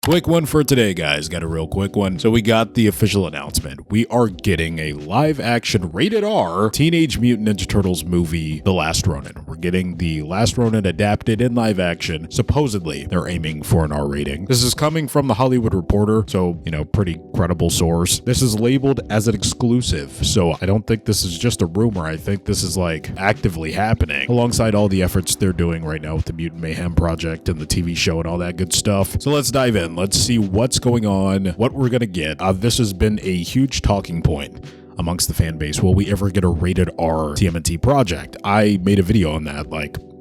Quick one for today, guys. Got a real quick one. So we got the official announcement. We are getting a live action rated R Teenage Mutant Ninja Turtles movie, The Last Ronin. We're getting The Last Ronin adapted in live action. Supposedly, they're aiming for an R rating. This is coming from The Hollywood Reporter, so, pretty credible source. This is labeled as an exclusive, so I don't think this is just a rumor. I think this is actively happening alongside all the efforts they're doing right now with the Mutant Mayhem project and the TV show and all that good stuff. So let's dive in. Let's see what's going on, what we're gonna get. This has been a huge talking point amongst the fan base. Will we ever get a rated R TMNT project? I made a video on that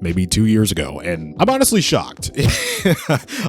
maybe 2 years ago, and I'm honestly shocked.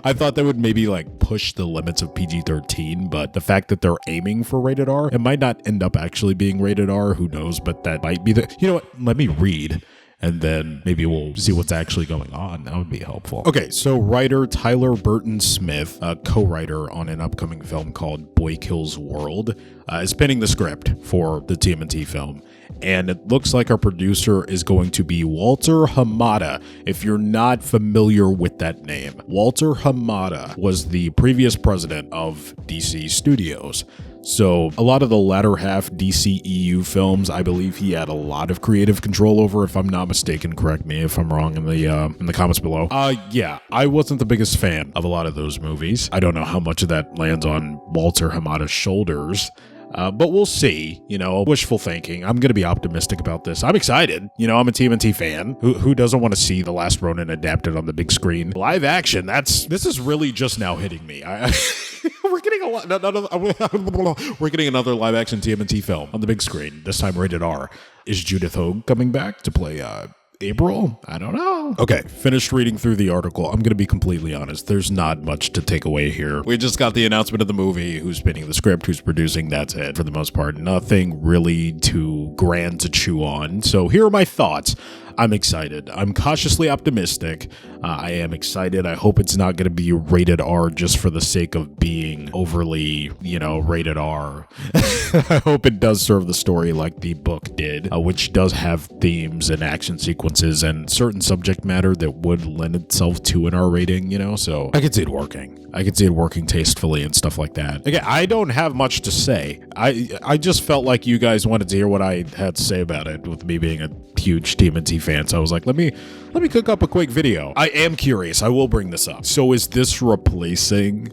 I thought that would maybe push the limits of PG-13, but the fact that they're aiming for rated R, it might not end up actually being rated R, who knows, but that might be the, you know what, let me read. And then maybe we'll see what's actually going on. That would be helpful. Okay, so writer Tyler Burton Smith, a co-writer on an upcoming film called Boy Kills World, is penning the script for the TMNT film. And it looks like our producer is going to be Walter Hamada. If you're not familiar with that name, Walter Hamada was the previous president of DC Studios. So a lot of the latter half DCEU films, I believe he had a lot of creative control over, if I'm not mistaken. Correct me if I'm wrong in the comments below. Yeah, I wasn't the biggest fan of a lot of those movies. I don't know how much of that lands on Walter Hamada's shoulders. But we'll see, wishful thinking. I'm going to be optimistic about this. I'm excited. I'm a TMNT fan. Who doesn't want to see The Last Ronin adapted on the big screen? Live action, this is really just now hitting me. We're getting we're getting another live action TMNT film on the big screen, this time rated R. Is Judith Hogue coming back to play, April? I don't know. Okay, finished reading through the article. I'm going to be completely honest. There's not much to take away here. We just got the announcement of the movie, who's spinning the script, who's producing, that's it. For the most part, nothing really too grand to chew on. So here are my thoughts. I'm excited. I'm cautiously optimistic. I am excited. I hope it's not going to be rated R just for the sake of being overly, rated R. I hope it does serve the story like the book did, which does have themes and action sequences and certain subject matter that would lend itself to an R rating, so I could see it working. I could see it working tastefully and stuff like that. Again, I don't have much to say. I just felt like you guys wanted to hear what I had to say about it, with me being a huge TMNT fan. So I was like, let me cook up a quick video. I am curious. I will bring this up. So is this replacing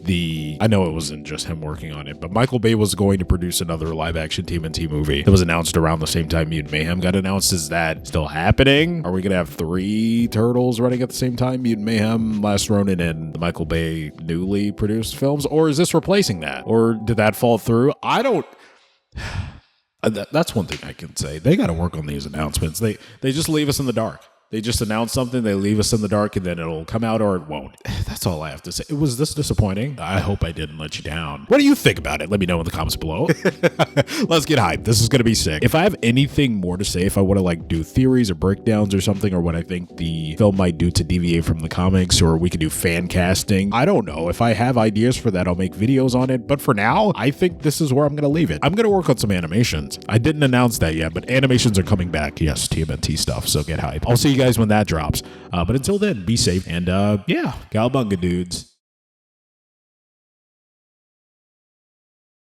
I know it wasn't just him working on it, but Michael Bay was going to produce another live action TMNT movie that was announced around the same time Mutant Mayhem got announced. Is that still happening? Are we going to have 3 turtles running at the same time? Mutant Mayhem, Last Ronin, and the Michael Bay newly produced films? Or is this replacing that? Or did that fall through? I don't... That's one thing I can say. They got to work on these announcements. They just leave us in the dark. They just announce something, they leave us in the dark, and then it'll come out or it won't. That's all I have to say. Was this disappointing? I hope I didn't let you down. What do you think about it? Let me know in the comments below. Let's get hyped. This is going to be sick. If I have anything more to say, if I want to do theories or breakdowns or something, or what I think the film might do to deviate from the comics, or we could do fan casting, I don't know. If I have ideas for that, I'll make videos on it. But for now, I think this is where I'm going to leave it. I'm going to work on some animations. I didn't announce that yet, but animations are coming back. Yes, TMNT stuff, so get hyped. I'll see you guys when that drops. But until then, be safe, and yeah, cowabunga, dudes.